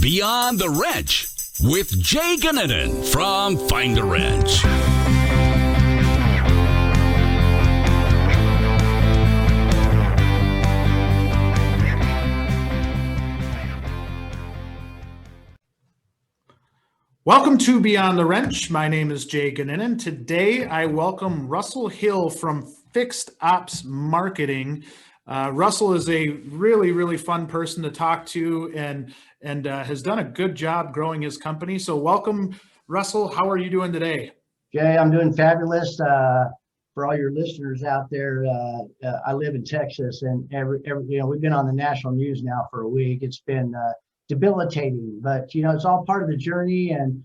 Beyond the Wrench with Jay Goninen from Find a Wrench. Welcome to Beyond the Wrench. My name is Jay Goninen. Today, I welcome Russell Hill from Fixed Ops Marketing. Russell is a really fun person to talk to and has done a good job growing his company. So welcome, Russell. How are you doing today? Jay, I'm doing fabulous. For all your listeners out there, I live in Texas, and we've been on the national news now for a week. It's been debilitating, but it's all part of the journey, and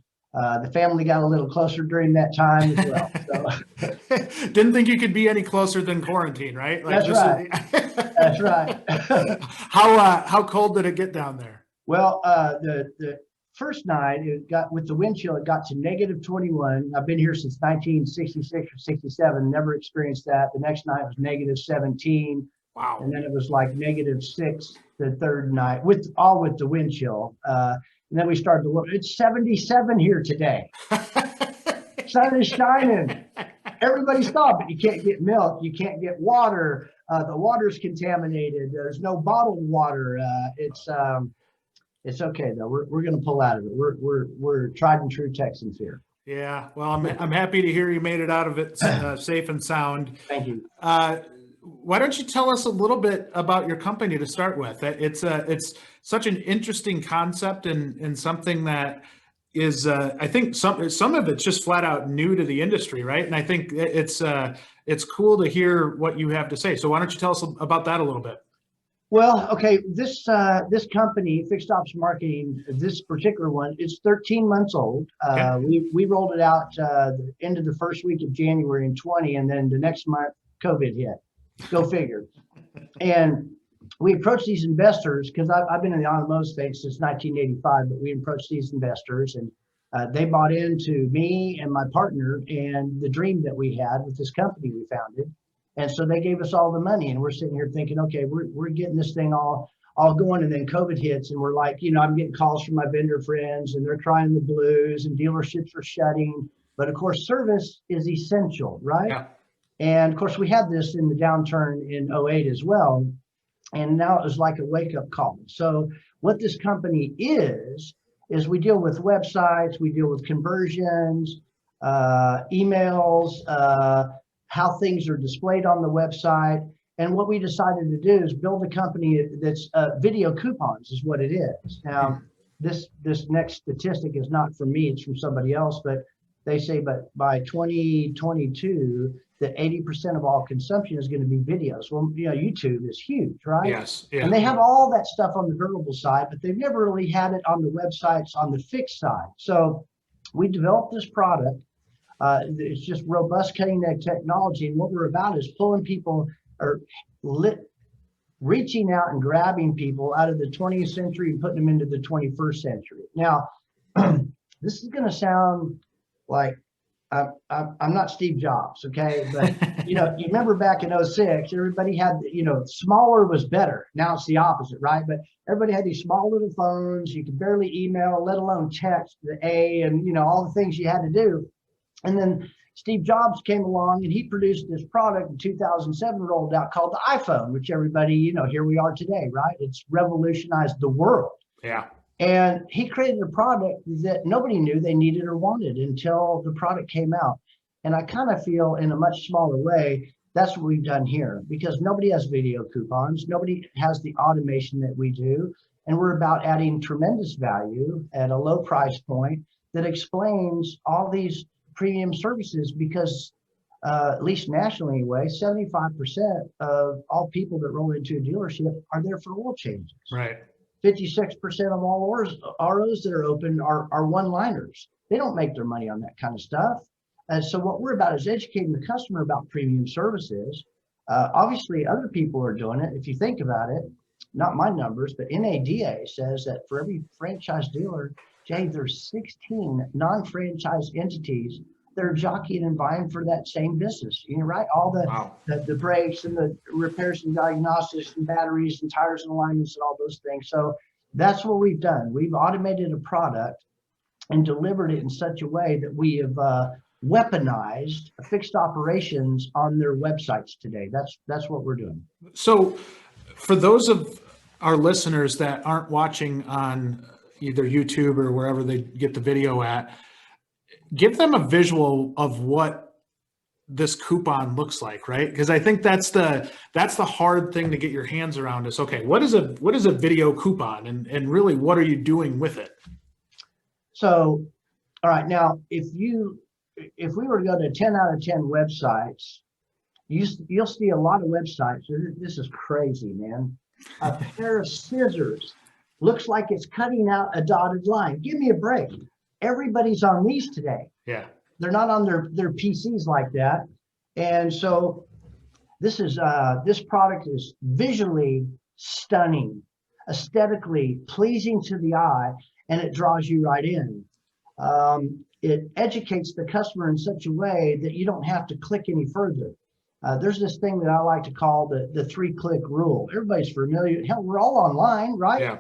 the family got a little closer during that time as well. So. Didn't think you could be any closer than quarantine, right? That's right. That's right. How cold did it get down there? Well, the first night it got with the wind chill, it got to negative 21. I've been here since 1966 or 67. Never experienced that. The next night was negative 17. Wow. And then it was like negative 6 the third night with the wind chill. And then we started to look. It's 77 here today. Sun is shining. Everybody stop it. You can't get milk. You can't get water. The water's contaminated. There's no bottled water. It's okay though. We're going to pull out of it. We're tried and true Texans here. Yeah. Well, I'm happy to hear you made it out of it safe and sound. Thank you. Why don't you tell us a little bit about your company to start with? It's such an interesting concept and something that is, I think some of it's just flat out new to the industry, right? And I think it's cool to hear what you have to say. So why don't you tell us about that a little bit? Well, okay, this company, Fixed Ops Marketing, this particular one, it's 13 months old. Okay. We rolled it out the end of the first week of January in 20, and then the next month, COVID hit. Go figure. And we approached these investors because I've been in the automotive space since 1985, but we approached these investors and they bought into me and my partner and the dream that we had with this company we founded. And so they gave us all the money, and we're sitting here thinking, okay, we're getting this thing all going, and then COVID hits, and we're like, I'm getting calls from my vendor friends, and they're crying the blues, and dealerships are shutting. But of course, service is essential, right? Yeah. And of course, we had this in the downturn in '08 as well. And now it was like a wake-up call. So what this company is we deal with websites, we deal with conversions, emails, how things are displayed on the website. And what we decided to do is build a company that's video coupons is what it is. Now, this next statistic is not from me, it's from somebody else, but they say but by 2022, that 80% of all consumption is going to be videos. Well, YouTube is huge, right? Yes. Yeah. And they have all that stuff on the variable side, but they've never really had it on the websites on the fixed side. So we developed this product. It's just robust cutting edge technology. And what we're about is pulling people or reaching out and grabbing people out of the 20th century and putting them into the 21st century. Now, this is going to sound like I'm not Steve Jobs, okay? But, you remember back in '06, everybody had, smaller was better. Now it's the opposite, right? But everybody had these small little phones. You could barely email, let alone text the A and, all the things you had to do. And then Steve Jobs came along and he produced this product in 2007, rolled out called the iPhone, which everybody, here we are today, right? It's revolutionized the world. Yeah. And he created a product that nobody knew they needed or wanted until the product came out. And I kind of feel in a much smaller way, that's what we've done here because nobody has video coupons. Nobody has the automation that we do. And we're about adding tremendous value at a low price point that explains all these premium services because at least nationally anyway, 75% of all people that roll into a dealership are there for oil changes. Right. 56% of all ROs that are open are one-liners. They don't make their money on that kind of stuff. And so what we're about is educating the customer about premium services. Obviously, other people are doing it. If you think about it, not my numbers, but NADA says that for every franchise dealer, Jay, there's 16 non-franchise entities that are jockeying and vying for that same business. Right? All the brakes and the repairs and diagnostics and batteries and tires and alignments and all those things. So That's what we've done. We've automated a product and delivered it in such a way that we have weaponized fixed operations on their websites today. That's what we're doing. So for those of our listeners that aren't watching on either YouTube or wherever they get the video at, give them a visual of what this coupon looks like, right? Because I think that's the hard thing to get your hands around is, okay, what is a video coupon, and really what are you doing with it? So, all right, now if we were to go to 10 out of 10 websites, you'll see a lot of websites. This is crazy, man. A pair of scissors looks like it's cutting out a dotted line. Give me a break. Everybody's on these today. Yeah. They're not on their PCs like that. And so this product is visually stunning, aesthetically pleasing to the eye, and it draws you right in. It educates the customer in such a way that you don't have to click any further. There's this thing that I like to call the 3-click rule. Everybody's familiar. Hell, we're all online, right? Yeah.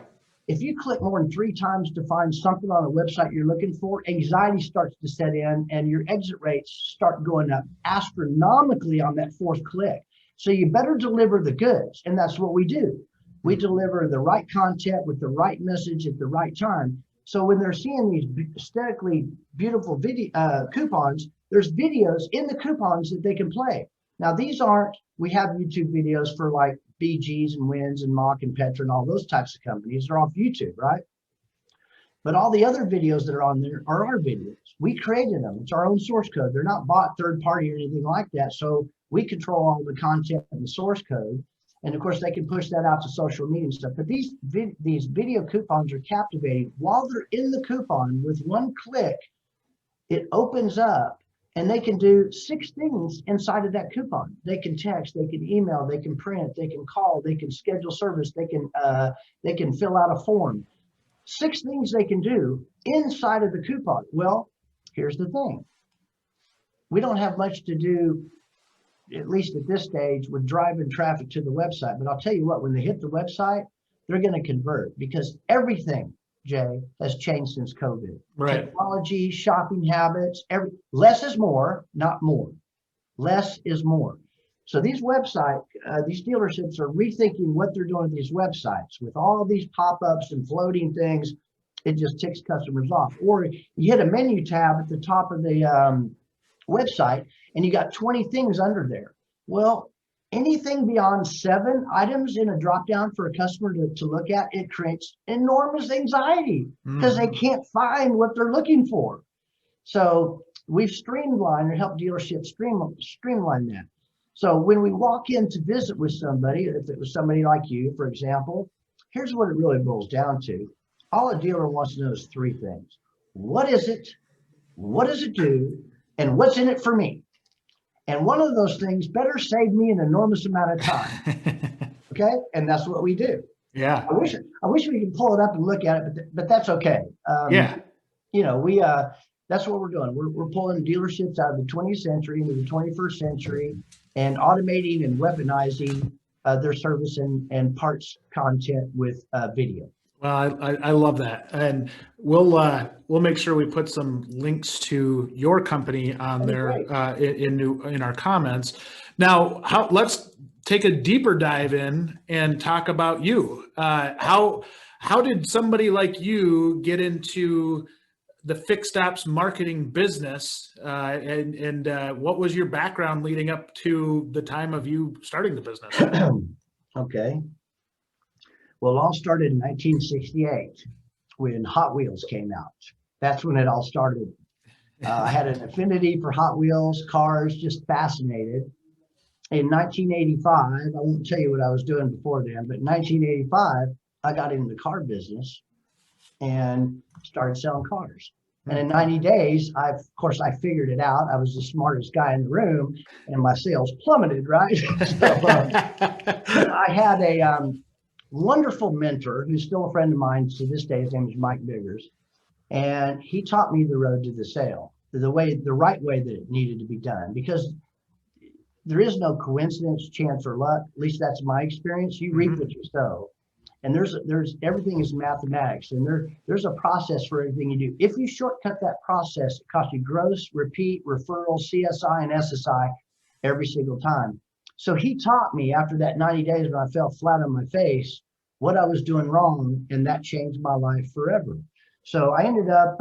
If you click more than 3 times to find something on a website you're looking for, anxiety starts to set in and your exit rates start going up astronomically on that 4th click. So you better deliver the goods. And that's what we do. We deliver the right content with the right message at the right time. So when they're seeing these aesthetically beautiful video coupons, there's videos in the coupons that they can play. Now, we have YouTube videos for like BGs and Wins and Mock and Petra and all those types of companies. They're off YouTube, right? But all the other videos that are on there are our videos. We created them. It's our own source code. They're not bought third party or anything like that. So we control all the content and the source code. And of course, they can push that out to social media and stuff. But these video coupons are captivating. While they're in the coupon, with 1 click, it opens up. And they can do 6 things inside of that coupon. They can text, they can email, they can print, they can call, they can schedule service, they can fill out a form. 6 things they can do inside of the coupon. Well, here's the thing. We don't have much to do, at least at this stage, with driving traffic to the website. But I'll tell you what, when they hit the website, they're going to convert, because everything, Jay, has changed since COVID. Right. Technology, shopping habits, less is more, not more. Less is more. So these these dealerships are rethinking what they're doing with these websites. With all these pop-ups and floating things, it just ticks customers off. Or you hit a menu tab at the top of the website and you got 20 things under there. Well, anything beyond 7 items in a drop-down for a customer to look at, it creates enormous anxiety because they can't find what they're looking for. So we've streamlined or helped dealerships streamline that. So when we walk in to visit with somebody, if it was somebody like you, for example, here's what it really boils down to. All a dealer wants to know is 3 things. What is it? What does it do? And what's in it for me? And one of those things better save me an enormous amount of time. Okay. And that's what we do. Yeah. I wish we could pull it up and look at it, but that's okay. Yeah. You know, that's what we're doing. We're pulling dealerships out of the 20th century into the 21st century and automating and weaponizing their service and parts content with video. Well, I love that, and we'll make sure we put some links to your company on there in our comments. Now, let's take a deeper dive in and talk about you. How did somebody like you get into the fixed ops marketing business, and what was your background leading up to the time of you starting the business? Okay. Well, it all started in 1968 when Hot Wheels came out. That's when it all started. I had an affinity for Hot Wheels, cars, just fascinated. In 1985, I won't tell you what I was doing before then, but in 1985, I got into the car business and started selling cars. And in 90 days, of course, I figured it out. I was the smartest guy in the room and my sales plummeted, right? I had a wonderful mentor who's still a friend of mine to this day. His name is Mike Biggers. And he taught me the road to the sale, the right way that it needed to be done, because there is no coincidence, chance, or luck. At least that's my experience. You reap what you sow. And there's everything is mathematics, and there's a process for everything you do. If you shortcut that process, it costs you gross, repeat, referral, CSI, and SSI every single time. So he taught me after that 90 days when I fell flat on my face, what I was doing wrong, and that changed my life forever. So I ended up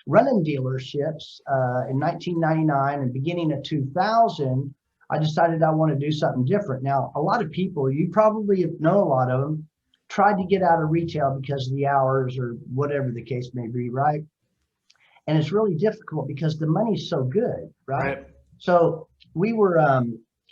running dealerships in 1999, and beginning of 2000, I decided I want to do something different. Now, a lot of people, you probably know a lot of them, tried to get out of retail because of the hours or whatever the case may be, right? And it's really difficult because the money's so good, right? So we were,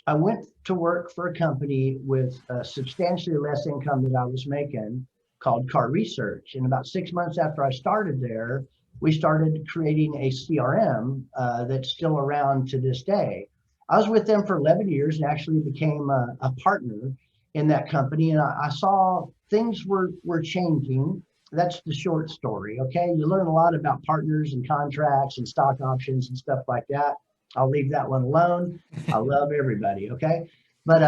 I went to work for a company with substantially less income than I was making, called Car Research. And about 6 months after I started there, we started creating a CRM that's still around to this day. I was with them for 11 years and actually became a partner in that company. And I saw things were changing. That's the short story, okay? You learn a lot about partners and contracts and stock options and stuff like that. I'll leave that one alone. I love everybody, okay? But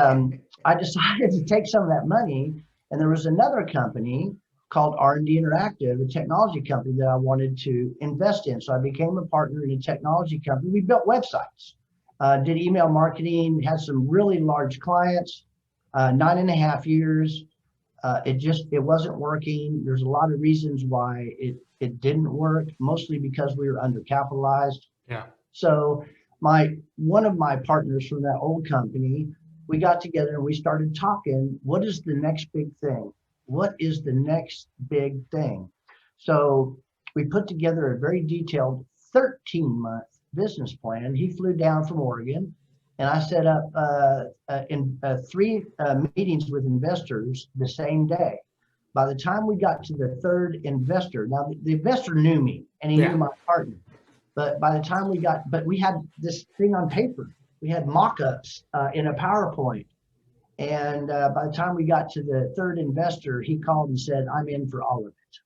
I decided to take some of that money, and there was another company called R&D Interactive, a technology company that I wanted to invest in. So I became a partner in a technology company. We built websites, did email marketing, had some really large clients, 9.5 years. It wasn't working. There's a lot of reasons why it didn't work, mostly because we were undercapitalized. Yeah. So one of my partners from that old company, we got together and we started talking, what is the next big thing? What is the next big thing? So we put together a very detailed 13-month business plan. He flew down from Oregon, and I set up three meetings with investors the same day. By the time we got to the third investor, now the investor knew me and he knew my partner. But by the time we had this thing on paper. We had mock-ups in a PowerPoint. And by the time we got to the third investor, he called and said, I'm in for all of it.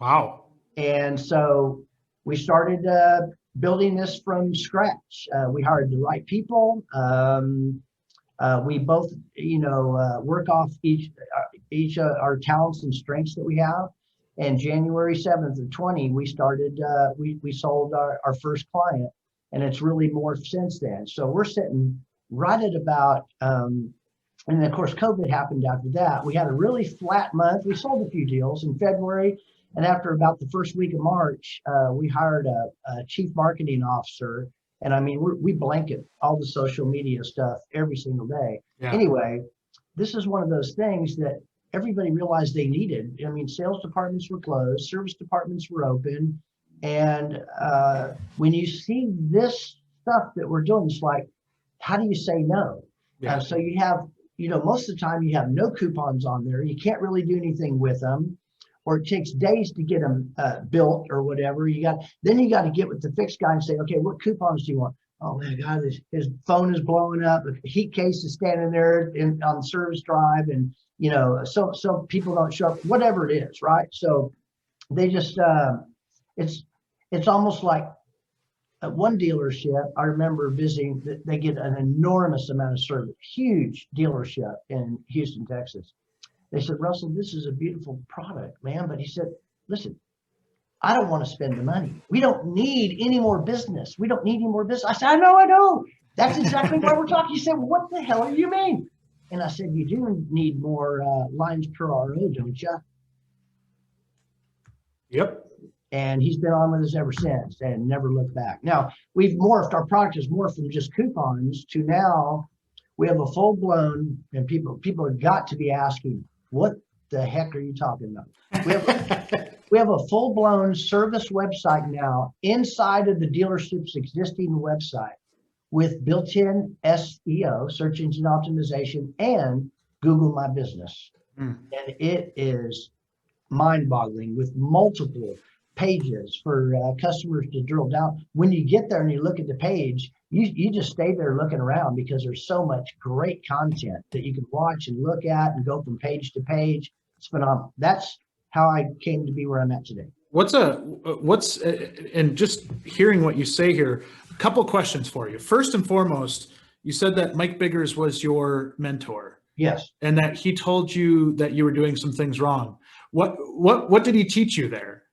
Wow. And so we started building this from scratch. We hired the right people. We both, work off each our talents and strengths that we have. And January 7th of 20, we started, we sold our first client, and it's really morphed since then. So we're sitting right at about, and then of course, COVID happened after that. We had a really flat month. We sold a few deals in February. And after about the first week of March, we hired a chief marketing officer. And I mean, we blanket all the social media stuff every single day. Yeah. Anyway, this is one of those things that everybody realized they needed. I mean, sales departments were closed, service departments were open. And when you see this stuff that we're doing, it's like, how do you say no? Yeah. So you have, most of the time you have no coupons on there. You can't really do anything with them, or it takes days to get them built or whatever. Then you got to get with the fixed guy and say, okay, what coupons do you want? Oh my God, his phone is blowing up. The heat case is standing there on the service drive, and so people don't show up, whatever it is, right? So they just, it's almost like at one dealership, I remember visiting, they get an enormous amount of service, huge dealership in Houston, Texas. They said, Russell, this is a beautiful product, man. But he said, listen, I don't want to spend the money. We don't need any more business. We don't need any more business. I said, I know. That's exactly why we're talking. He said, well, what the hell do you mean? And I said, you do need more lines per RO, don't you? Yep. And he's been on with us ever since and never looked back. Now, our product has morphed from just coupons to now we have a full-blown, and people have got to be asking, what the heck are you talking about? We have a full-blown service website now inside of the dealership's existing website with built-in SEO, search engine optimization, and Google My Business. And it is mind-boggling with multiple pages for customers to drill down. When you get there and you look at the page, you just stay there looking around because there's so much great content that you can watch and look at and go from page to page. It's phenomenal. That's how I came to be where I'm at today. And just hearing what you say here, a couple questions for you. First and foremost, you said that Mike Biggers was your mentor. Yes. And that he told you that you were doing some things wrong. What did he teach you there?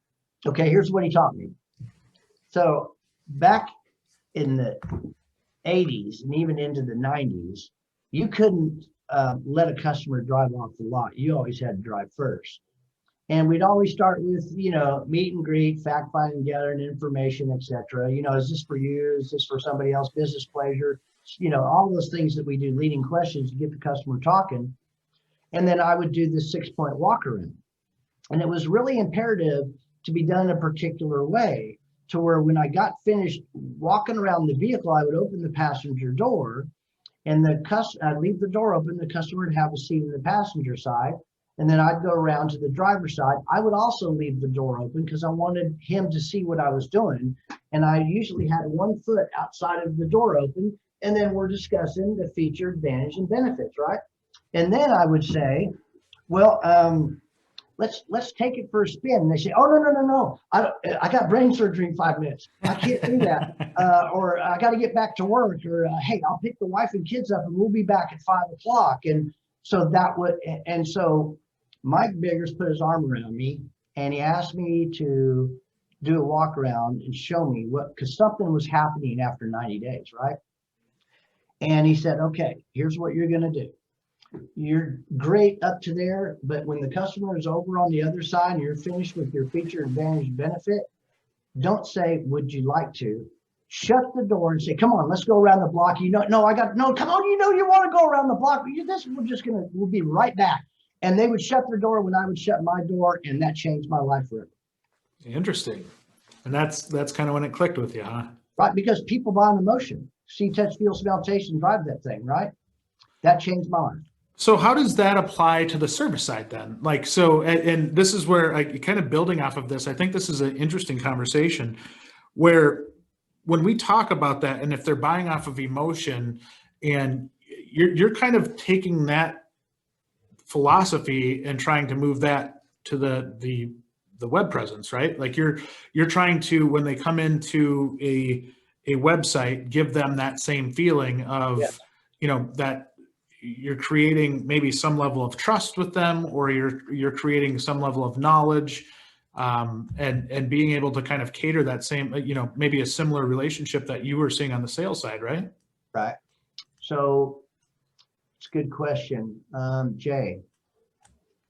Okay, here's what he taught me. So back in the 80s and even into the 90s, you couldn't let a customer drive off the lot. You always had to drive first. And we'd always start with, meet and greet, fact finding, gathering information, etc. Is this for you? Is this for somebody else? Business pleasure? All those things that we do, leading questions to get the customer talking. And then I would do this 6-point walk around. And it was really imperative to be done a particular way, to where when I got finished walking around the vehicle, I would open the passenger door, and I'd leave the door open. The customer would have a seat in the passenger side, and then I'd go around to the driver's side. I would also leave the door open because I wanted him to see what I was doing. And I usually had one foot outside of the door open, and then we're discussing the feature, advantage, and benefits, right? And then I would say, well, let's take it for a spin. And they say, oh, no. I got brain surgery in 5 minutes. I can't do that. Or I got to get back to work. Or, hey, I'll pick the wife and kids up and we'll be back at 5 o'clock. And so Mike Biggers put his arm around me and he asked me to do a walk around and show me because something was happening after 90 days, right? And he said, okay, here's what you're going to do. You're great up to there, but when the customer is over on the other side and you're finished with your feature, advantage, benefit, don't say, would you like to? Shut the door and say, come on, let's go around the block. Come on, you want to go around the block. We'll be right back. And they would shut their door when I would shut my door, and that changed my life forever. Interesting. And that's kind of when it clicked with you, huh? Right, because people buy on emotion. See, touch, feel, smell, taste, and drive that thing, right? That changed my life. So how does that apply to the service side then? And this is where I kind of building off of this, I think this is an interesting conversation where when we talk about that, and if they're buying off of emotion and you're kind of taking that philosophy and trying to move that to the web presence, right? Like you're trying to, when they come into a website, give them that same feeling of, that you're creating maybe some level of trust with them, or you're creating some level of knowledge, and being able to kind of cater that same, maybe a similar relationship that you were seeing on the sales side, right? Right. So it's a good question. Jay,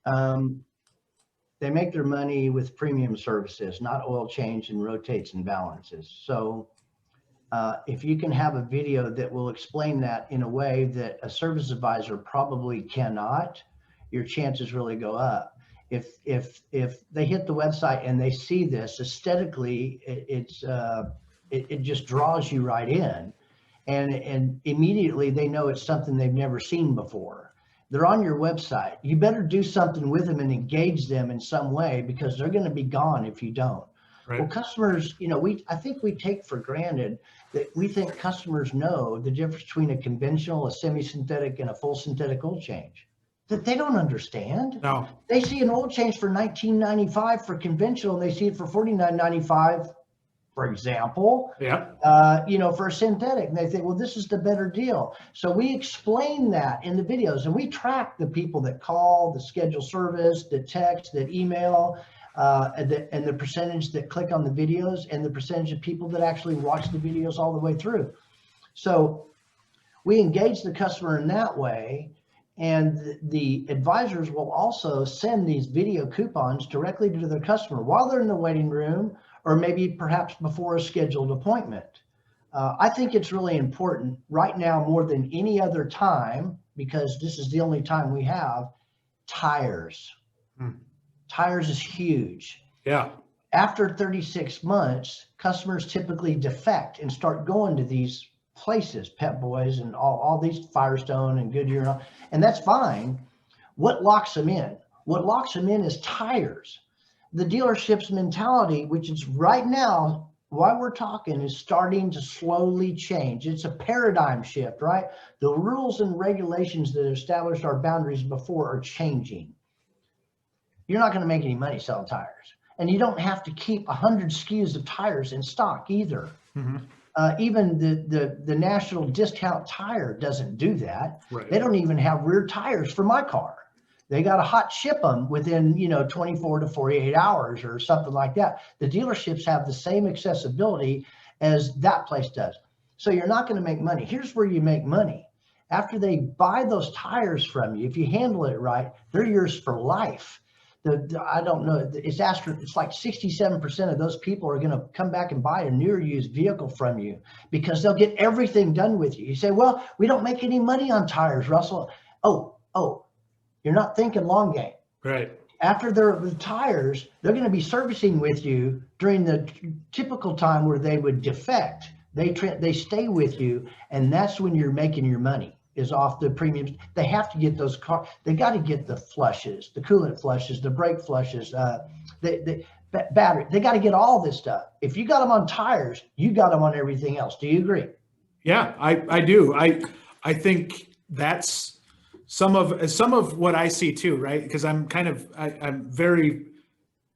they make their money with premium services, not oil change and rotates and balances. So if you can have a video that will explain that in a way that a service advisor probably cannot, your chances really go up. If they hit the website and they see this aesthetically, it just draws you right in, and immediately they know it's something they've never seen before. They're on your website. You better do something with them and engage them in some way, because they're going to be gone if you don't. Right. Well, customers, I think we take for granted that we think customers know the difference between a conventional, a semi-synthetic, and a full synthetic oil change. That they don't understand. No. They see an oil change for $19.95 for conventional, and they see it for $49.95, for example. Yeah. For a synthetic, and they think, well, this is the better deal. So we explain that in the videos, and we track the people that call, the schedule service, that text, that email. And the percentage that click on the videos, and the percentage of people that actually watch the videos all the way through. So we engage the customer in that way, and the advisors will also send these video coupons directly to their customer while they're in the waiting room, or maybe perhaps before a scheduled appointment. I think it's really important right now more than any other time, because this is the only time we have, tires. Tires is huge. Yeah. After 36 months, customers typically defect and start going to these places, Pep Boys and all these, Firestone and Goodyear, and that's fine. What locks them in? What locks them in is tires. The dealership's mentality, which is right now, while we're talking, is starting to slowly change. It's a paradigm shift, right? The rules and regulations that established our boundaries before are changing. You're not going to make any money selling tires, and you don't have to keep 100 SKUs of tires in stock either. Mm-hmm. Even the national discount tire doesn't do that. Right. They don't even have rear tires for my car. They got to hot ship them within, 24 to 48 hours or something like that. The dealerships have the same accessibility as that place does. So you're not going to make money. Here's where you make money. After they buy those tires from you, if you handle it right, they're yours for life. I don't know, it's like 67% of those people are going to come back and buy a new or used vehicle from you because they'll get everything done with you. You say, well, we don't make any money on tires, Russell. Oh, you're not thinking long game. Right. After the tires, they're going to be servicing with you during the typical time where they would defect. They stay with you, and that's when you're making your money, is off the premiums. They have to get those they got to get the flushes, the coolant flushes, the brake flushes, the battery. They got to get all this stuff. If you got them on tires, you got them on everything else. Do you agree? Yeah, I do. I think that's some of what I see too, right? Because I'm very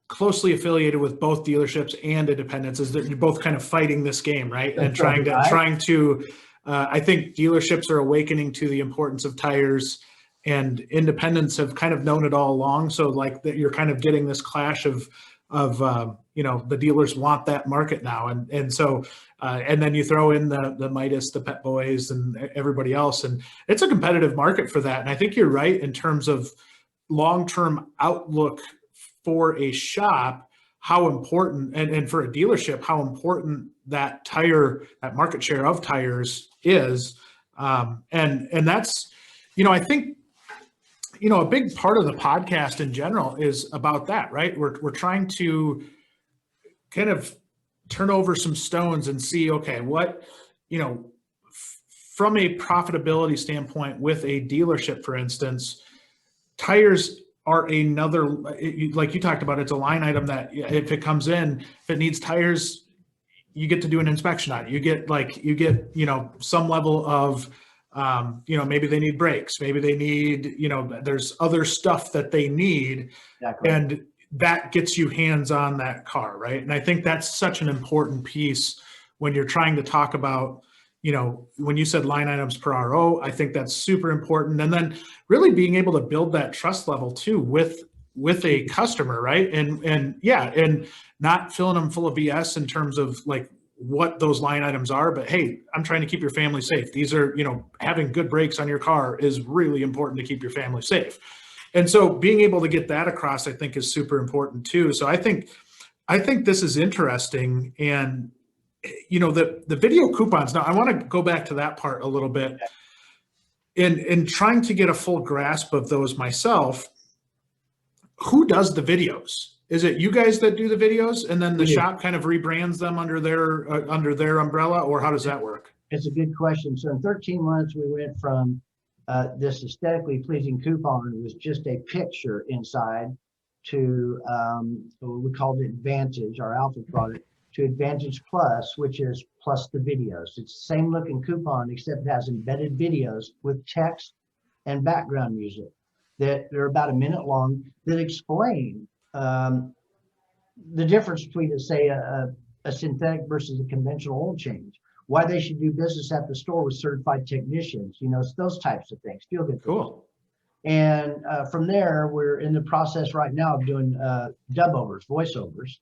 closely affiliated with both dealerships and independents. Is that you're both kind of fighting this game, right? And trying to I think dealerships are awakening to the importance of tires, and independents have kind of known it all along. So like that, you're kind of getting this clash of the dealers want that market now, and so and then you throw in the Midas, the Pet Boys, and everybody else, and it's a competitive market for that. And I think you're right in terms of long-term outlook for a shop, how important, and for a dealership, how important that market share of tires is. And that's, I think, a big part of the podcast in general is about that, right? We're trying to kind of turn over some stones and see, okay, what, from a profitability standpoint with a dealership, for instance, tires are another, like you talked about, it's a line item that if it comes in, if it needs tires, you get to do an inspection on it. You get some level of, maybe they need brakes, maybe they need, there's other stuff that they need. Exactly. And that gets you hands on that car, right? And I think that's such an important piece when you're trying to talk about, when you said line items per RO, I think that's super important. And then really being able to build that trust level too with a customer, right? And not filling them full of BS in terms of like what those line items are, but hey, I'm trying to keep your family safe. These are, having good brakes on your car is really important to keep your family safe. And so being able to get that across, I think, is super important too. So I think this is interesting. And the video coupons. Now I want to go back to that part a little bit. In trying to get a full grasp of those myself, who does the videos? Is it you guys that do the videos, and then the shop kind of rebrands them under their umbrella, or how does that work? It's a good question. So in 13 months, we went from this aesthetically pleasing coupon was just a picture inside to we called it Advantage, our alpha product, to Advantage Plus, which is plus the videos. It's the same looking coupon, except it has embedded videos with text and background music that they're about a minute long that explain the difference between, say, a synthetic versus a conventional oil change, why they should do business at the store with certified technicians, it's those types of things. Feel good. Cool. And from there, we're in the process right now of doing dub-overs, voiceovers.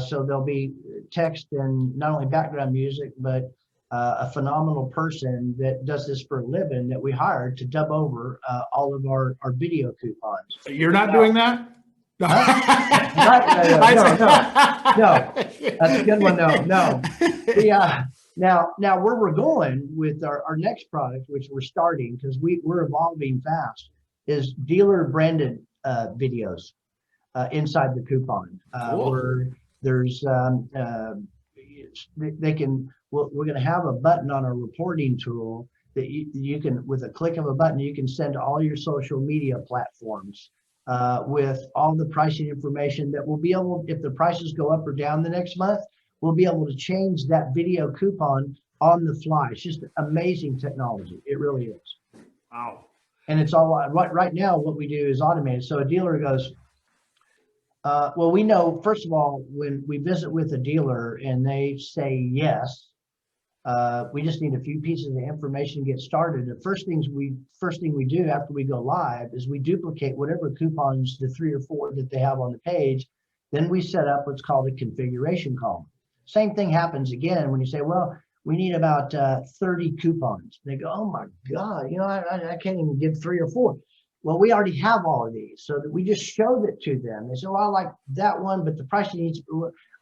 So there'll be text and not only background music, but a phenomenal person that does this for a living that we hired to dub over all of our video coupons. You're not doing that? No, that's a good one. No. Now where we're going with our next product, which we're starting because we're evolving fast, is dealer branded videos inside the coupon. Cool. Where there's we're going to have a button on our reporting tool that you can, with a click of a button, you can send to all your social media platforms with all the pricing information that we'll be able, if the prices go up or down the next month, we'll be able to change that video coupon on the fly. It's just amazing technology. It really is. Wow. And it's all right now. What we do is automated. So a dealer goes, well, we know, first of all, when we visit with a dealer and they say yes, We just need a few pieces of information to get started. The first thing we do after we go live is we duplicate whatever coupons, the 3 or 4 that they have on the page. Then we set up what's called a configuration column. Same thing happens again when you say, well, we need about 30 coupons. They go, oh my God, I can't even give 3 or 4. Well, we already have all of these, so that we just showed it to them. They say, well, I like that one, but the pricing needs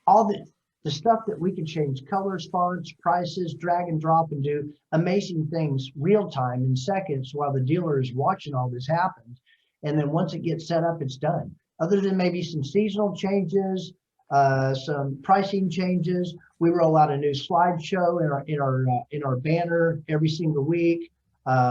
all the stuff that we can change colors, fonts, prices, drag and drop, and do amazing things real time in seconds while the dealer is watching all this happen. And then once it gets set up, it's done. Other than maybe some seasonal changes, some pricing changes, we roll out a new slideshow in our banner every single week.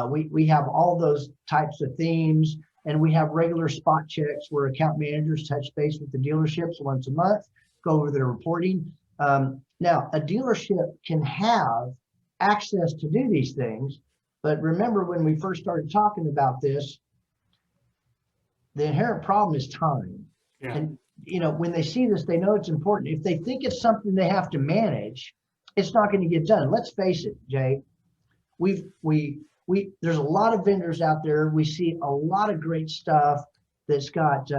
We have all those types of themes, and we have regular spot checks where account managers touch base with the dealerships once a month, go over their reporting. Now, a dealership can have access to do these things, but remember when we first started talking about this, the inherent problem is time. Yeah. And when they see this, they know it's important. If they think it's something they have to manage, it's not going to get done. Let's face it, Jay. There's a lot of vendors out there. We see a lot of great stuff that's got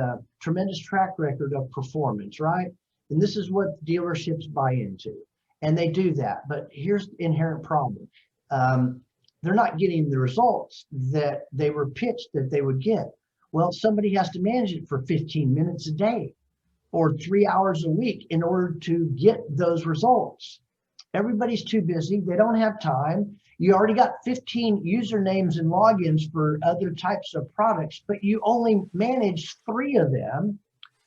tremendous track record of performance, right? And this is what dealerships buy into, and they do that. But here's the inherent problem. They're not getting the results that they were pitched that they would get. Well, somebody has to manage it for 15 minutes a day or 3 hours a week in order to get those results. Everybody's too busy. They don't have time. You already got 15 usernames and logins for other types of products, but you only manage 3 of them.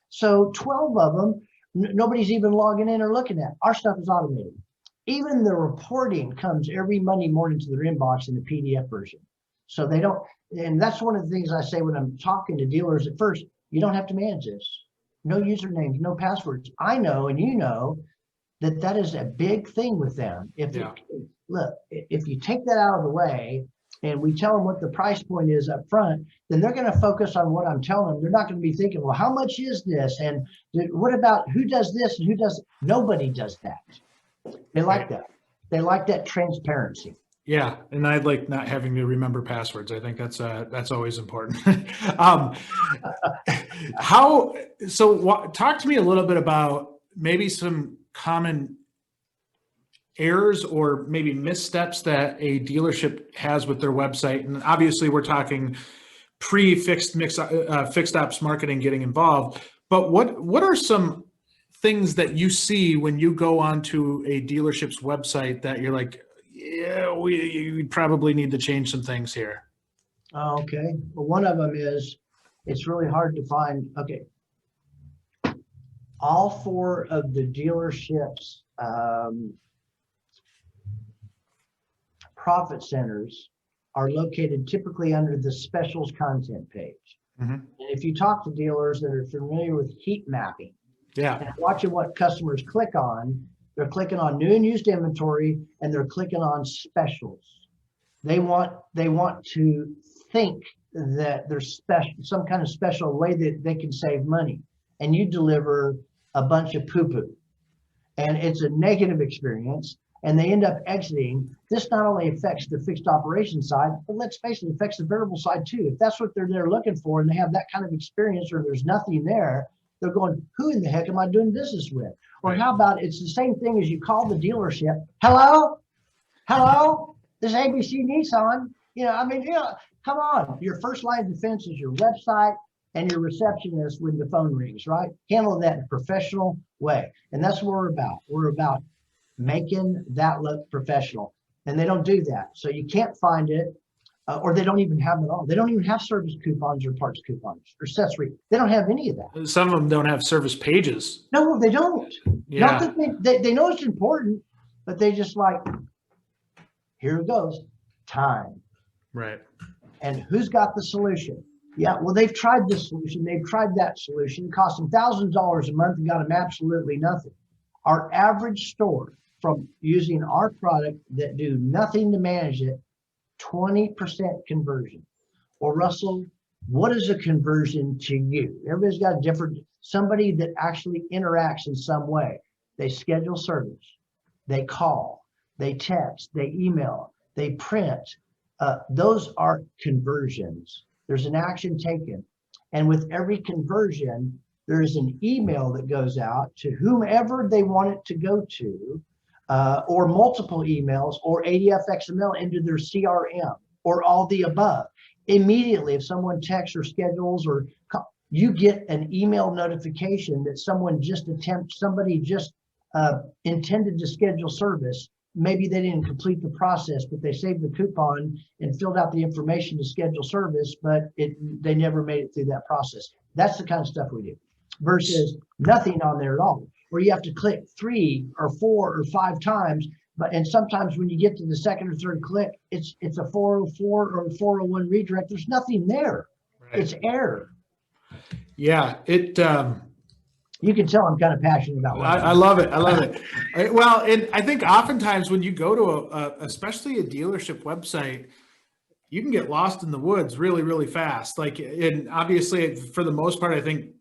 So 12 of them, nobody's even logging in or looking at. Our stuff is automated. Even the reporting comes every Monday morning to their inbox in the PDF version. So they don't, and that's one of the things I say when I'm talking to dealers at first, you don't have to manage this. No usernames, no passwords. I know, and you know, that is a big thing with them. If you take that out of the way and we tell them what the price point is up front, then they're going to focus on what I'm telling them. They're not going to be thinking, well, how much is this? And what about who does this and who does? Nobody does that. They like that. They like that transparency. Yeah, and I like not having to remember passwords. I think that's always important. Talk to me a little bit about maybe some common errors or maybe missteps that a dealership has with their website. And obviously we're talking pre-fixed fixed ops marketing getting involved, but what are some things that you see when you go onto a dealership's website that you're like, yeah, we probably need to change some things here? Okay. Well, one of them is it's really hard to find. Okay. All 4 of the dealerships' profit centers are located typically under the specials content page. Mm-hmm. And if you talk to dealers that are familiar with heat mapping, and watching what customers click on, they're clicking on new and used inventory, and they're clicking on specials. They want to think that there's some kind of special way that they can save money, and you deliver a bunch of poo-poo, and it's a negative experience, and they end up exiting. This not only affects the fixed operation side, but let's face it, it affects the variable side too. If that's what they're looking for, and they have that kind of experience, or there's nothing there, they're going, who in the heck am I doing business with? Or how about it's the same thing as you call the dealership. Hello, this is ABC Nissan. Come on. Your first line of defense is your website and your receptionist when the phone rings, right? Handle that in a professional way. And that's what we're about. We're about making that look professional. And they don't do that. So you can't find it, or they don't even have it all. They don't even have service coupons or parts coupons or accessory. They don't have any of that. Some of them don't have service pages. No, they don't. Yeah. Not that they know it's important, but they just like, here it goes, time. Right. And who's got the solution? Yeah, well, they've tried this solution. They've tried that solution. It cost them thousands of dollars a month and got them absolutely nothing. Our average store, from using our product that do nothing to manage it, 20% conversion. Well, Russell, what is a conversion to you? Everybody's got a different, somebody that actually interacts in some way. They schedule service, they call, they text, they email, they print. Those are conversions. There's an action taken. And with every conversion, there is an email that goes out to whomever they want it to go to, or multiple emails, or ADF XML into their CRM, or all the above. Immediately, if someone texts or schedules, or you get an email notification that somebody just intended to schedule service. Maybe they didn't complete the process, but they saved the coupon and filled out the information to schedule service, but they never made it through that process. That's the kind of stuff we do, versus nothing on there at all, where you have to click 3 or 4 or 5 times. And sometimes when you get to the second or third click, it's a 404 or a 401 redirect. There's nothing there. Right. It's error. Yeah, you can tell I'm kind of passionate about it. I love it. I love it. Well, and I think oftentimes when you go to especially a dealership website, you can get lost in the woods really, really fast. And obviously, for the most part, I think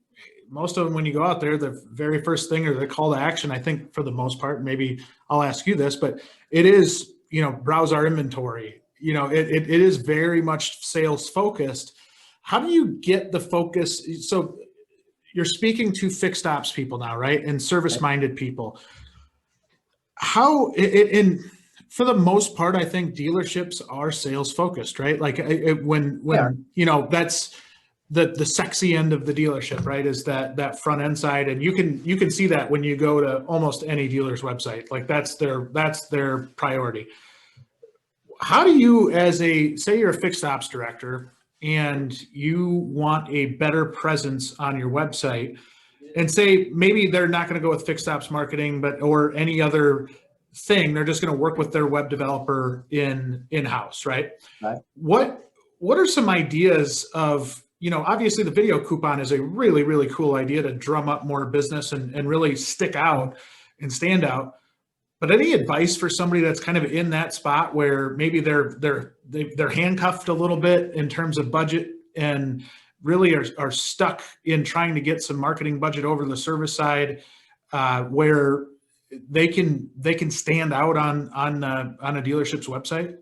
most of them, when you go out there, the very first thing or the call to action, I think for the most part, maybe I'll ask you this, but it is, browse our inventory. It is very much sales focused. How do you get the focus? So you're speaking to fixed ops people now, right? And service-minded people. How, for the most part, I think dealerships are sales focused, right? When that's the sexy end of the dealership, right? Is that front end side. And you can see that when you go to almost any dealer's website, that's their priority. How do you, say you're a fixed ops director, and you want a better presence on your website, and say maybe they're not going to go with fixed ops marketing, or any other thing, they're just going to work with their web developer in-house, right? What are some ideas of, obviously the video coupon is a really, really cool idea to drum up more business and really stick out and stand out. But any advice for somebody that's kind of in that spot where maybe they're handcuffed a little bit in terms of budget, and really are stuck in trying to get some marketing budget over the service side, where they can stand out on a dealership's website?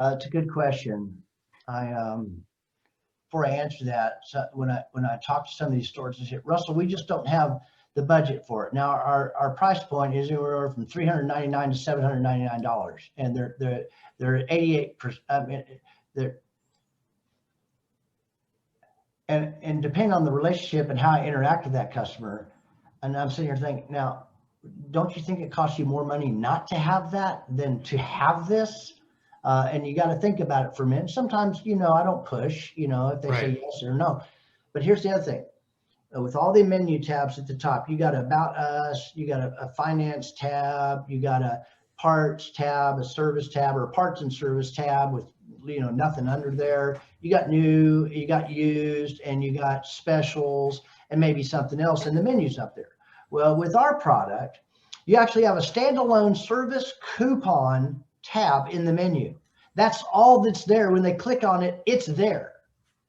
It's a good question. Before I answer that, so when I talk to some of these stores, I say, Russell, we just don't have the budget for it. Now our price point is anywhere from $399 to $799, and they're 88%. And depending on the relationship and how I interact with that customer, and I'm sitting here thinking, now, don't you think it costs you more money not to have that than to have this? And you got to think about it for a minute. Sometimes, I don't push, if they say yes or no. But here's the other thing. With all the menu tabs at the top, you got About Us, you got a finance tab, you got a parts tab, a service tab, or a parts and service tab with nothing under there. You got new, you got used, and you got specials, and maybe something else, and the menu's up there. Well, with our product, you actually have a standalone service coupon tab in the menu. That's all that's there. When they click on it, it's there.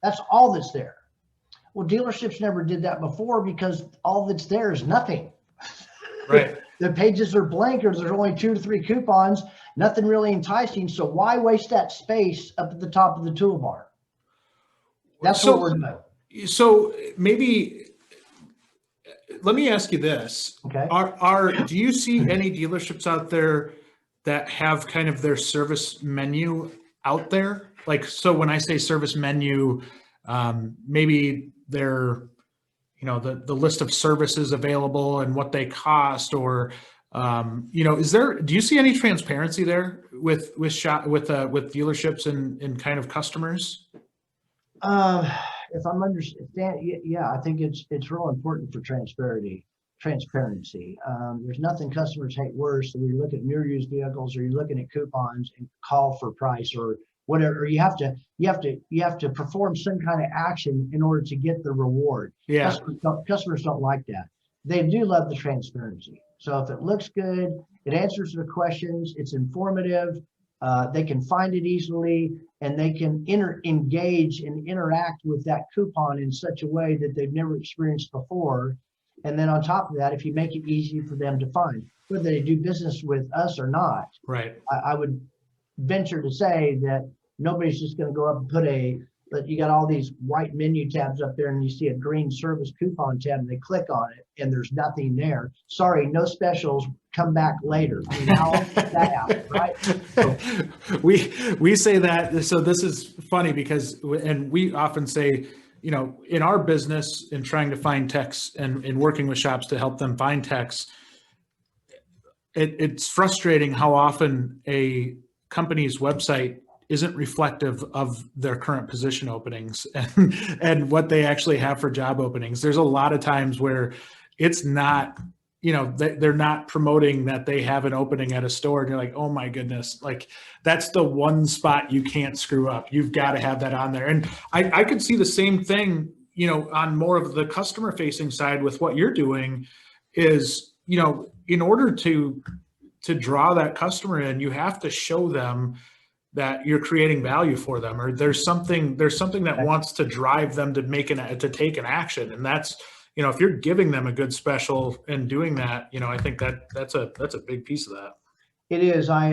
That's all that's there. Well, dealerships never did that before, because all that's there is nothing. Right. The pages are blank, or there's only 2 to 3 coupons, nothing really enticing. So why waste that space up at the top of the toolbar? That's what we're doing. So maybe let me ask you this. Okay. Do you see any dealerships out there that have kind of their service menu out there? So when I say service menu, maybe they're, the list of services available and what they cost, or, do you see any transparency there with dealerships and kind of customers? If I'm understanding, yeah, I think it's real important for transparency. There's nothing customers hate worse than when you look at new or used vehicles, or you're looking at coupons and call for price or whatever. You have to perform some kind of action in order to get the reward. Yeah. Customers don't like that. They do love the transparency. So if it looks good, it answers their questions, it's informative, they can find it easily, and they can engage and interact with that coupon in such a way that they've never experienced before. And then on top of that, if you make it easy for them to find, whether they do business with us or not, Right. I would venture to say that nobody's just going to go up and but you got all these white menu tabs up there and you see a green service coupon tab and they click on it and there's nothing there. Sorry, no specials, come back later. I mean, how does that happen, right? So, we say that, so this is funny because, and we often say, you know, in our business, in trying to find techs and in working with shops to help them find techs, it's frustrating how often a company's website isn't reflective of their current position openings and what they actually have for job openings. There's a lot of times where it's not, you know, they're not promoting that they have an opening at a store and you're like, oh my goodness, like that's the one spot you can't screw up. You've got to have that on there. And I could see the same thing, you know, on more of the customer facing side with what you're doing is, you know, in order to draw that customer in, you have to show them that you're creating value for them, or there's something that wants to drive them to to take an action. And that's, you know, if you're giving them a good special and doing that, you know, I think that's a big piece of that. it is. I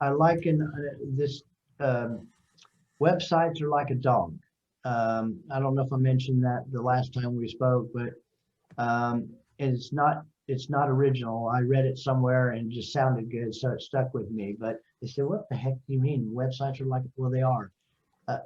liken this, websites are like a dog. I don't know if I mentioned that the last time we spoke, but it's not original. I read it somewhere and it just sounded good, so it stuck with me. But they said, what the heck do you mean websites are like, well, they are.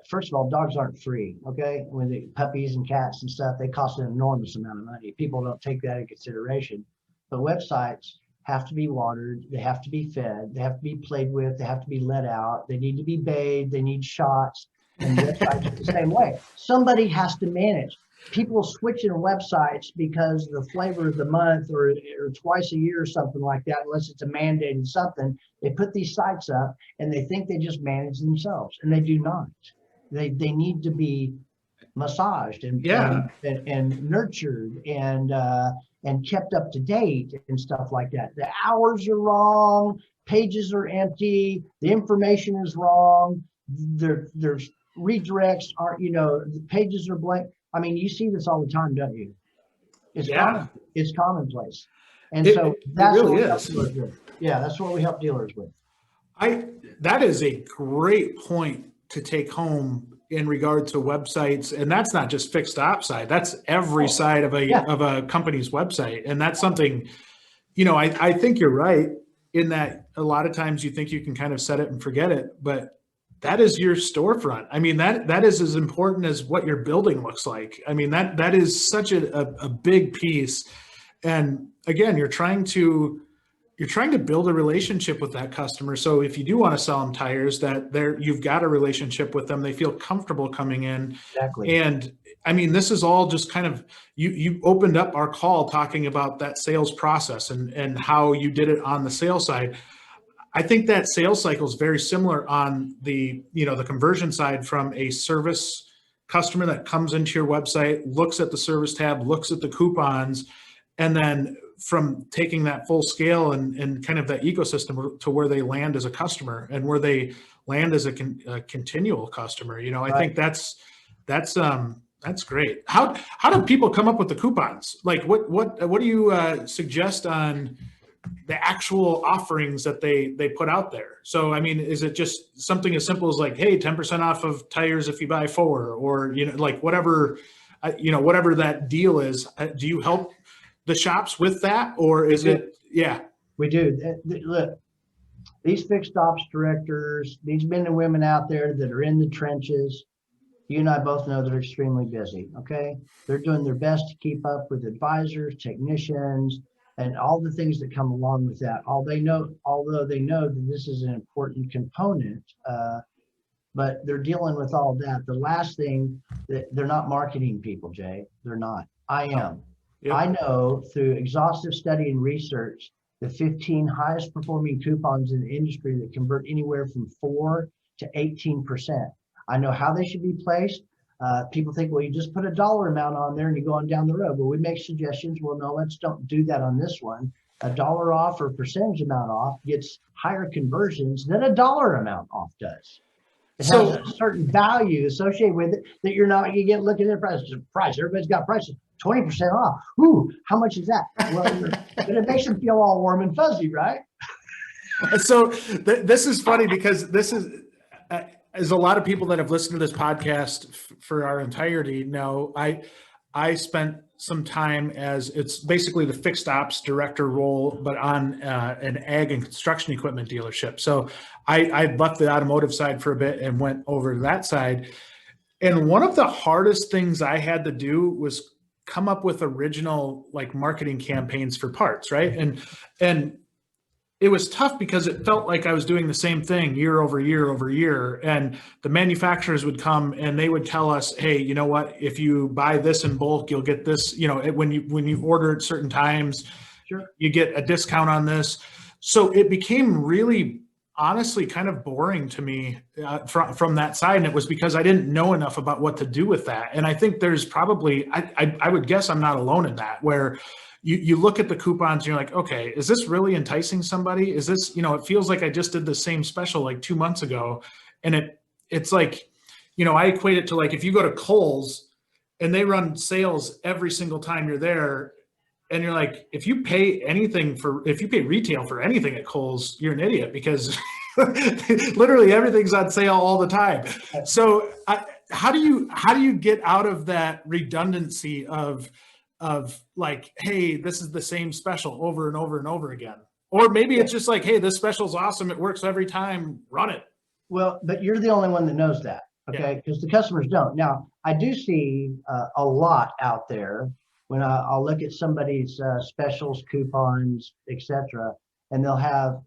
First of all, dogs aren't free, okay? When the puppies and cats and stuff, they cost an enormous amount of money. People don't take that in consideration. But websites have to be watered, they have to be fed, they have to be played with, they have to be let out, they need to be bathed, they need shots, and websites are the same way. Somebody has to manage. People switching websites because the flavor of the month or twice a year or something like that, unless it's a mandated something, they put these sites up and they think they just manage themselves, and they do not. They need to be massaged and nurtured and kept up to date and stuff like that. The hours are wrong, pages are empty, the information is wrong, there's redirects aren't, you know, the pages are blank. I mean, you see this all the time, don't you? It's commonplace. And so that's really what we is. help dealers with. Yeah, that's what we help dealers with. That is a great point to take home in regard to websites. And that's not just fixed op side. That's every side of a company's website. And that's something, you know, I think you're right in that a lot of times you think you can kind of set it and forget it, but that is your storefront. I mean, that is as important as what your building looks like. I mean, that is such a big piece. And again, you're trying to build a relationship with that customer. So if you do want to sell them tires, you've got a relationship with them. They feel comfortable coming in. Exactly. And I mean, this is all just kind of, you opened up our call talking about that sales process and how you did it on the sales side. I think that sales cycle is very similar on the conversion side from a service customer that comes into your website, looks at the service tab, looks at the coupons, and then from taking that full scale and kind of that ecosystem to where they land as a customer and where they land as a continual customer. You know, I think that's great. How do people come up with the coupons? Like what do you suggest on the actual offerings that they put out there? So, I mean, is it just something as simple as like, hey, 10% off of tires if you buy 4, or, you know, like whatever that deal is? Do you help the shops with that, or is it? Yeah, we do. Look, these fixed ops directors, these men and women out there that are in the trenches, you and I both know they're extremely busy. Okay. They're doing their best to keep up with advisors, technicians, and all the things that come along with that. Although they know that this is an important component, but they're dealing with all that. The last thing, they're not marketing people, Jay. They're not. I am. Yep. I know through exhaustive study and research, the 15 highest performing coupons in the industry that convert anywhere from 4 to 18%. I know how they should be placed. People think, well, you just put a dollar amount on there and you go on down the road. Well, we make suggestions. Well, no, let's don't do that on this one. A dollar off or percentage amount off gets higher conversions than a dollar amount off does. It has a certain value associated with it that you're not, you get looking at price. Everybody's got prices, 20% off. Ooh, how much is that? Well, but it makes them feel all warm and fuzzy, right? So this is funny because this is, as a lot of people that have listened to this podcast for our entirety know, I spent some time as, it's basically the fixed ops director role, but on an ag and construction equipment dealership. So I left the automotive side for a bit and went over to that side. And one of the hardest things I had to do was come up with original like marketing campaigns for parts, right? And it was tough because it felt like I was doing the same thing year over year over year. And the manufacturers would come and they would tell us, hey, you know what, if you buy this in bulk, you'll get this, you know, when you order at certain times, Sure, you get a discount on this. So it became really, honestly, kind of boring to me from that side. And it was because I didn't know enough about what to do with that. And I think there's probably, I would guess I'm not alone in that, where you look at the coupons and you're like, okay, is this really enticing somebody? Is this, you know, it feels like I just did the same special like 2 months ago. And it's like, you know, I equate it to like, if you go to Kohl's and they run sales every single time you're there, and you're like, if you pay retail for anything at Kohl's, you're an idiot, because literally everything's on sale all the time. So how do you get out of that redundancy of like, hey, this is the same special over and over and over again? Or maybe it's just like, hey, this special's awesome, it works every time, run it. well, but you're the only one that knows that, okay? Because the customers don't. Now, I do see a lot out there when I'll look at somebody's specials, coupons, etc., and they'll have,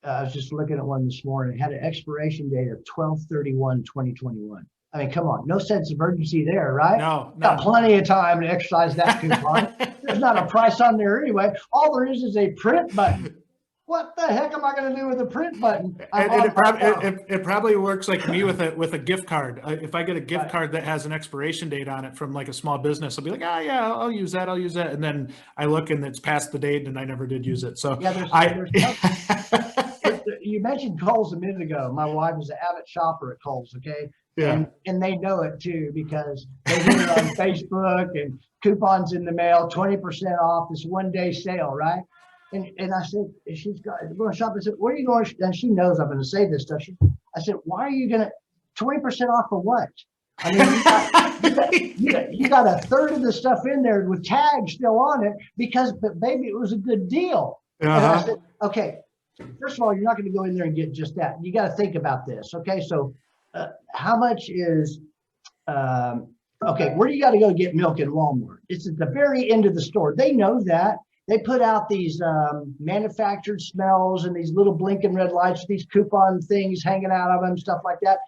I was just looking at one this morning, it had an expiration date of 12/31/2021. I mean, come on, no sense of urgency there, right? No. Got plenty of time to exercise that coupon. There's not a price on there anyway. All there is a print button. What the heck am I going to do with a print button? It probably works like me with a gift card. If I get a gift card that has an expiration date on it from like a small business, I'll be like, oh yeah, I'll use that. And then I look and it's past the date and I never did use it. So yeah, you mentioned Kohl's a minute ago. My wife is an avid shopper at Kohl's, okay? Yeah. And they know it too, because they hear it on Facebook and coupons in the mail, 20% off this one-day sale, right? And I said, she's going to shop. I said, where are you going? And she knows I'm going to say this stuff. I said, why are you going to 20% off for what? I mean, you got a third of the stuff in there with tags still on it but baby, it was a good deal. And I said, okay, first of all, you're not going to go in there and get just that. You got to think about this. Okay. So how much is, okay, where do you got to go get milk in Walmart? It's at the very end of the store. They know that. They put out these manufactured smells and these little blinking red lights, these coupon things hanging out of them, stuff like that.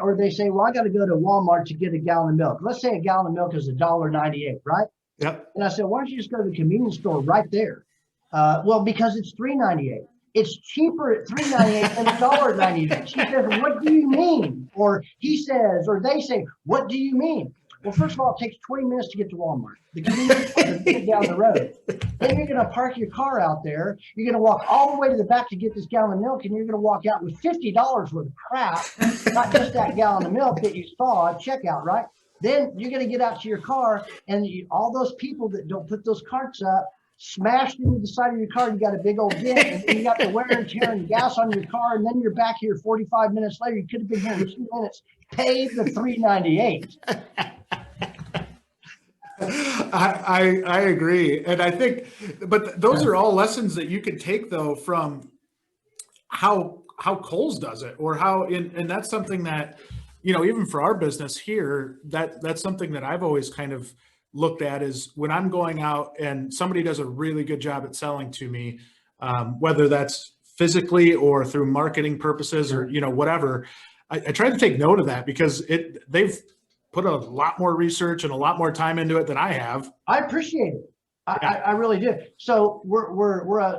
Or they say, well, I got to go to Walmart to get a gallon of milk. Let's say a gallon of milk is $1.98, right? Yep. And I said, why don't you just go to the convenience store right there? Well, because it's $3.98. It's cheaper at $3.98 than $1.98. She says, what do you mean? Or he says, or they say, what do you mean? Well, first of all, it takes 20 minutes to get to Walmart. The convenience store is down the road. Then you're going to park your car out there. You're going to walk all the way to the back to get this gallon of milk, and you're going to walk out with $50 worth of crap, not just that gallon of milk that you saw at checkout, right? Then you're going to get out to your car, and all those people that don't put those carts up, smashed into the side of your car, you got a big old dent, and then you got the wear and tear and gas on your car, and then you're back here 45 minutes later. You could have been here in 2 minutes. Pay the $3.98. I agree. And I think, but those are all lessons that you could take though from how Kohl's does it, or and that's something that, you know, even for our business here, that's something that I've always kind of looked at is when I'm going out and somebody does a really good job at selling to me, whether that's physically or through marketing purposes or, you know, whatever, I try to take note of that, because they've put a lot more research and a lot more time into it than I have. I appreciate it. I really do. So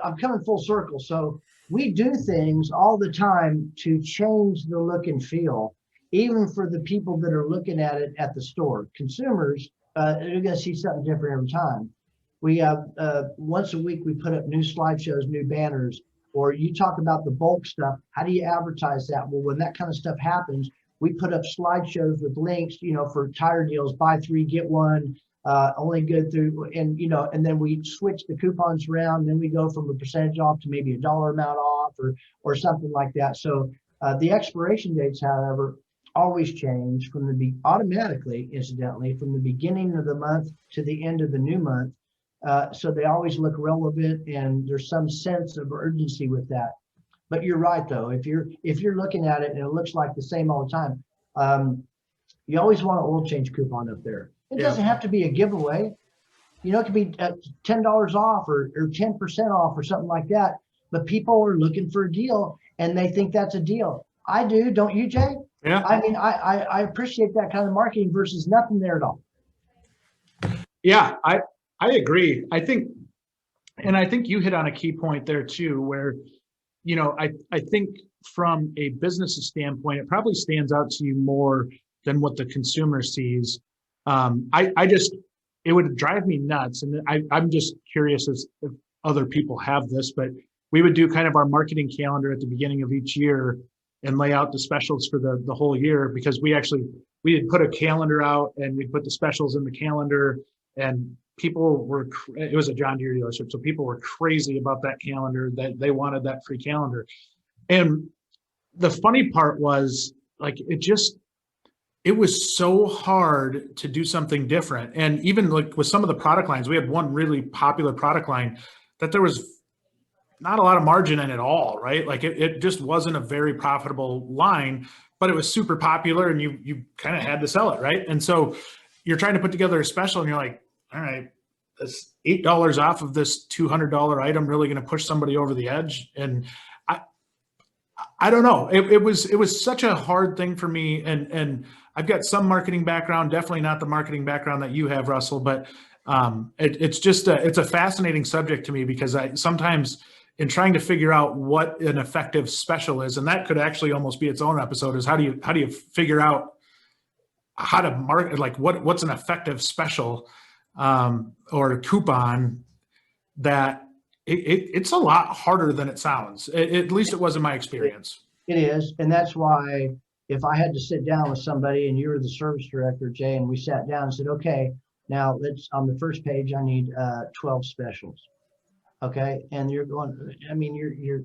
I'm coming full circle. So we do things all the time to change the look and feel, even for the people that are looking at it at the store. Consumers, they're going to see something different every time. We have once a week, we put up new slideshows, new banners Or you talk about the bulk stuff. How do you advertise that? Well, when that kind of stuff happens, we put up slideshows with links, for tire deals, buy 3, get 1, only good through, and then we switch the coupons around. Then we go from a percentage off to maybe a dollar amount off or something like that. So the expiration dates, however, always change automatically, incidentally, from the beginning of the month to the end of the new month. So they always look relevant, and there's some sense of urgency with that. But you're right, though. If you're looking at it and it looks like the same all the time, you always want an oil change coupon up there. It doesn't have to be a giveaway. It could be $10 off or 10% off or something like that. But people are looking for a deal, and they think that's a deal. I do, don't you, Jay? Yeah. I mean, I appreciate that kind of marketing versus nothing there at all. Yeah, I agree. I think you hit on a key point there too, where, I think from a business standpoint, it probably stands out to you more than what the consumer sees. It would drive me nuts. And I'm just curious if other people have this, but we would do kind of our marketing calendar at the beginning of each year and lay out the specials for the whole year, because we had put a calendar out and we put the specials in the calendar, and it was a John Deere dealership, so people were crazy about that calendar, that they wanted that free calendar. And the funny part was, like, it was so hard to do something different. And even like with some of the product lines, we had one really popular product line that there was not a lot of margin in at all, right? Like it just wasn't a very profitable line, but it was super popular, and you kind of had to sell it, right? And so you're trying to put together a special, and you're like, all right, that's $8 off of this $200 item really going to push somebody over the edge? And I don't know. It was such a hard thing for me, and I've got some marketing background, definitely not the marketing background that you have, Russell, but it's a fascinating subject to me, because I sometimes, in trying to figure out what an effective special is, and that could actually almost be its own episode, is how do you figure out how to market, like what's an effective special or a coupon, that it's a lot harder than it sounds. At least it was in my experience. It is, and that's why if I had to sit down with somebody and you were the service director, Jay, and we sat down and said, okay, now let's, on the first page, I need 12 specials. Okay, and you're going, I mean, you're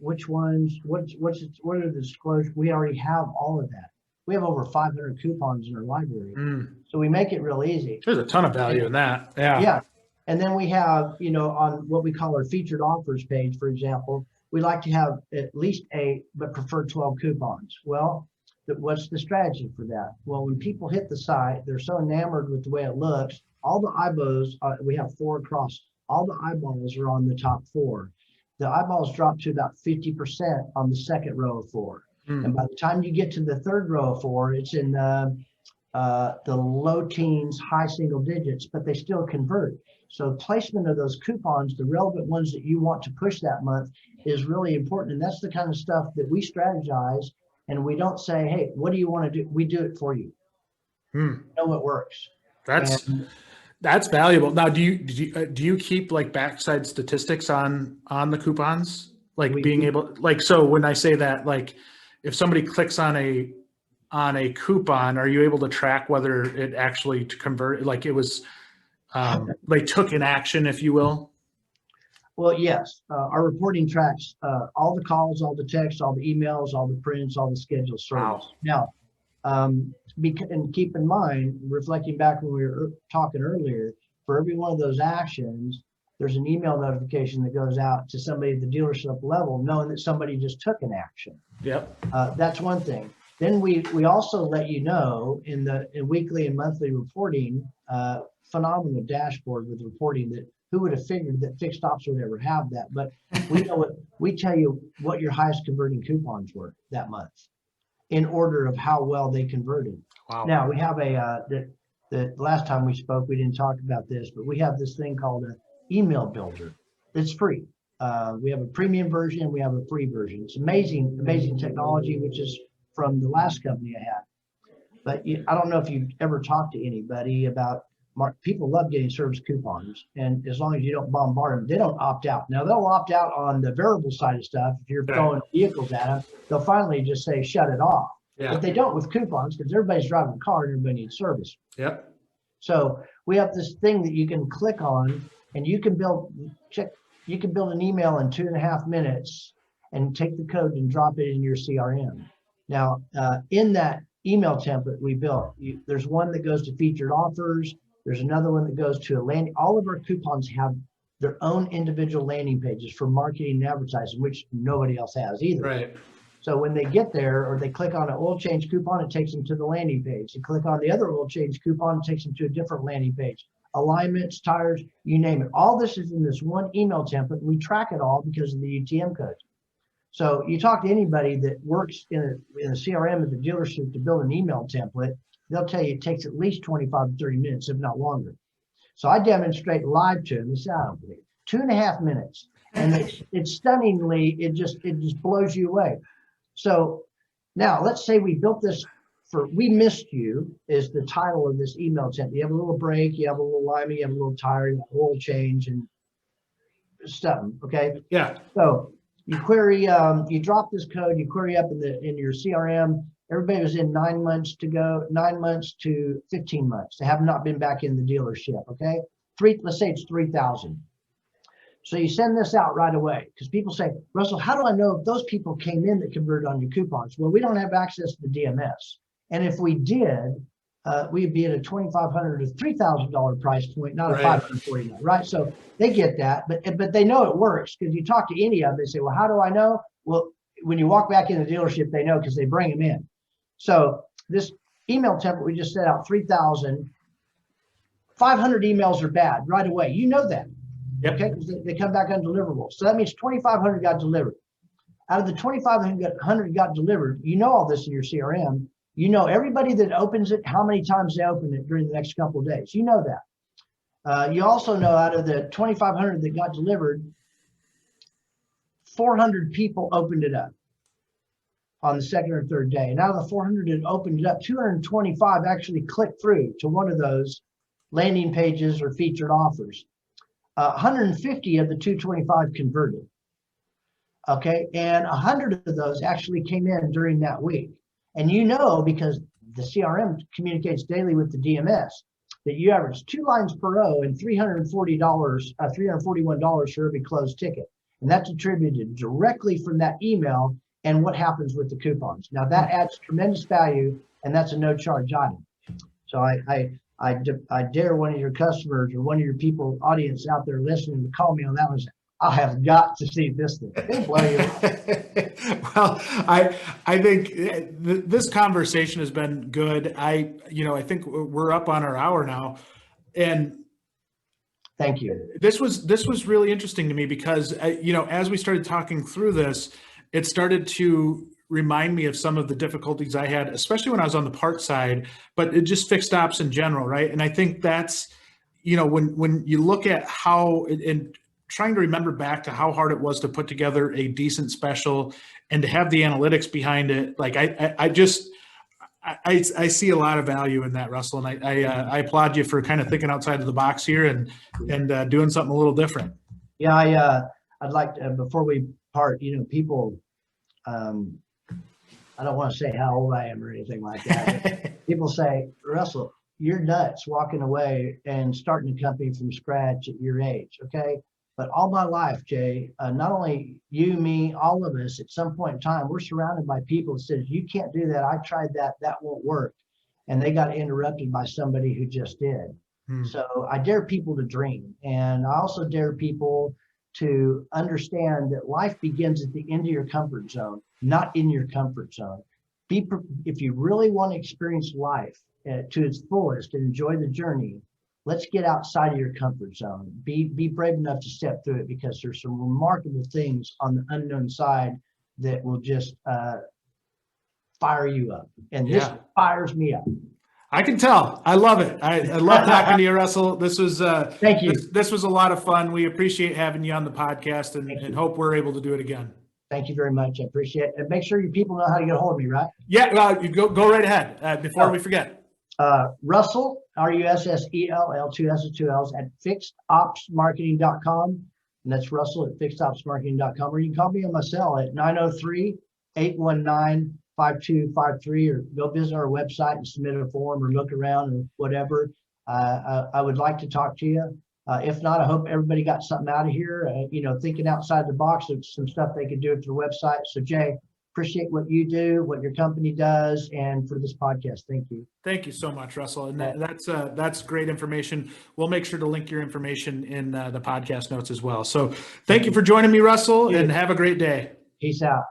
which ones, what are the disclosures? We already have all of that. We have over 500 coupons in our library. So we make it real easy. There's a ton of value in that. Yeah. Yeah. And then we have, on what we call our featured offers page, for example, we like to have at least 8, but prefer 12 coupons. Well, what's the strategy for that? Well, when people hit the site, they're so enamored with the way it looks. All the eyeballs, we have 4 across. All the eyeballs are on the top 4. The eyeballs drop to about 50% on the second row of 4. And by the time you get to the third row of 4, it's in the low teens, high single digits, but they still convert. So placement of those coupons, the relevant ones that you want to push that month, is really important. And that's the kind of stuff that we strategize. And we don't say, hey, what do you want to do? We do it for you. You know what works. That's valuable. Now, do you keep like backside statistics on the coupons? Like being able, like, so when I say that, like if somebody clicks on a coupon, are you able to track whether it actually converted, like it was, they took an action, if you will? Well, yes. Our reporting tracks all the calls, all the texts, all the emails, all the prints, all the scheduled service. Wow. Now, and keep in mind, reflecting back when we were talking earlier, for every one of those actions, there's an email notification that goes out to somebody at the dealership level, knowing that somebody just took an action. Yep. That's one thing. Then we also let you know in weekly and monthly reporting, phenomenal dashboard with reporting that who would have figured that fixed ops would ever have that, but we know we tell you what your highest converting coupons were that month in order of how well they converted. Wow. Now we have the last time we spoke, we didn't talk about this, but we have this thing called an email builder. It's free. We have a premium version, we have a free version. It's amazing technology, which is from the last company I had. But I don't know if you've ever talked to anybody about People love getting service coupons, and as long as you don't bombard them, they don't opt out. Now they'll opt out on the variable side of stuff. If you're throwing vehicles at them, they'll finally just say shut it off. Yeah. But they don't with coupons because everybody's driving a car and everybody needs service. Yep. So we have this thing that you can click on, and you can build an email in 2.5 minutes and take the code and drop it in your CRM. Now, in that email template we built, there's one that goes to featured offers. There's another one that goes to a landing. All of our coupons have their own individual landing pages for marketing and advertising, which nobody else has either. Right. So when they get there, or they click on an oil change coupon, it takes them to the landing page. You click on the other oil change coupon, it takes them to a different landing page. Alignments, tires, you name it. All this is in this one email template. We track it all because of the UTM codes. So you talk to anybody that works in a CRM at the dealership to build an email template, they'll tell you it takes at least 25 to 30 minutes, if not longer. So I demonstrate live to them. They say, I don't believe it. 2.5 minutes. And it's stunningly, it just blows you away. So now let's say we built this for We Missed You is the title of this email template. You have a little brake, you have a little alignment, you have a little tire, and oil change and stuff. Okay. Yeah. So you query, you drop this code, you query up in your CRM. Everybody was in 9 months to 15 months. They have not been back in the dealership. Okay. Let's say it's 3,000. So you send this out right away because people say, Russell, how do I know if those people came in that converted on your coupons? Well, we don't have access to the DMS. And if we did, we'd be at a $2,500 to $3,000 price point, not a $549, right? So they get that, but they know it works because you talk to any of them, they say, well, how do I know? Well, when you walk back in the dealership, they know because they bring them in. So this email template, we just set out 3,000. 500 emails are bad right away. You know that. Yep. Okay, because they come back undeliverable. So that means 2,500 got delivered. Out of the 2,500 got delivered, you know all this in your CRM. You know everybody that opens it, how many times they open it during the next couple of days. You know that. You also know out of the 2,500 that got delivered, 400 people opened it up on the second or third day. And out of the 400 that opened it up, 225 actually clicked through to one of those landing pages or featured offers. 150 of the 225 converted. Okay, and 100 of those actually came in during that week. And you know, because the CRM communicates daily with the DMS, that you average 2 lines per row and $341 for every closed ticket. And that's attributed directly from that email and what happens with the coupons. Now that adds tremendous value, and that's a no charge item. So I dare one of your customers or one of your people, audience out there listening, to call me on that one and say, I have got to see this thing. It'll blow you away. Well, I think this conversation has been good. I think we're up on our hour now, and thank you. This was really interesting to me because as we started talking through this, it started to remind me of some of the difficulties I had, especially when I was on the part side, but it just fixed ops in general, right? And I think that's, when you look at how, and trying to remember back to how hard it was to put together a decent special and to have the analytics behind it, like I see a lot of value in that, Russell, and I applaud you for kind of thinking outside of the box here and doing something a little different. Yeah, I'd like to, before we part, people, I don't want to say how old I am or anything like that. People say, Russell, you're nuts walking away and starting a company from scratch at your age, okay? But all my life, Jay, not only you, me, all of us, at some point in time, we're surrounded by people that says, you can't do that. I tried that. That won't work. And they got interrupted by somebody who just did. So I dare people to dream. And I also dare people to understand that life begins at the end of your comfort zone, not in your comfort zone. If you really want to experience life to its fullest and enjoy the journey, let's get outside of your comfort zone. Be brave enough to step through it, because there's some remarkable things on the unknown side that will just fire you up. And this fires me up. I can tell. I love it. I love talking to you, Russell. This was thank you. This was a lot of fun. We appreciate having you on the podcast, and hope we're able to do it again. Thank you very much. I appreciate it. And make sure you people know how to get a hold of me, right? Yeah, you go right ahead before we forget. Russell, Russell, 2 S's, 2 L's at fixedopsmarketing.com. And that's Russell at fixedopsmarketing.com. Or you can call me on my cell at 903-819-5253, or go visit our website and submit a form or look around or whatever. I would like to talk to you. If not, I hope everybody got something out of here, thinking outside the box of some stuff they could do at their website. So Jay, appreciate what you do, what your company does, and for this podcast. Thank you. Thank you so much, Russell. And that's great information. We'll make sure to link your information in the podcast notes as well. So thank you for joining me, Russell, and have a great day. Peace out.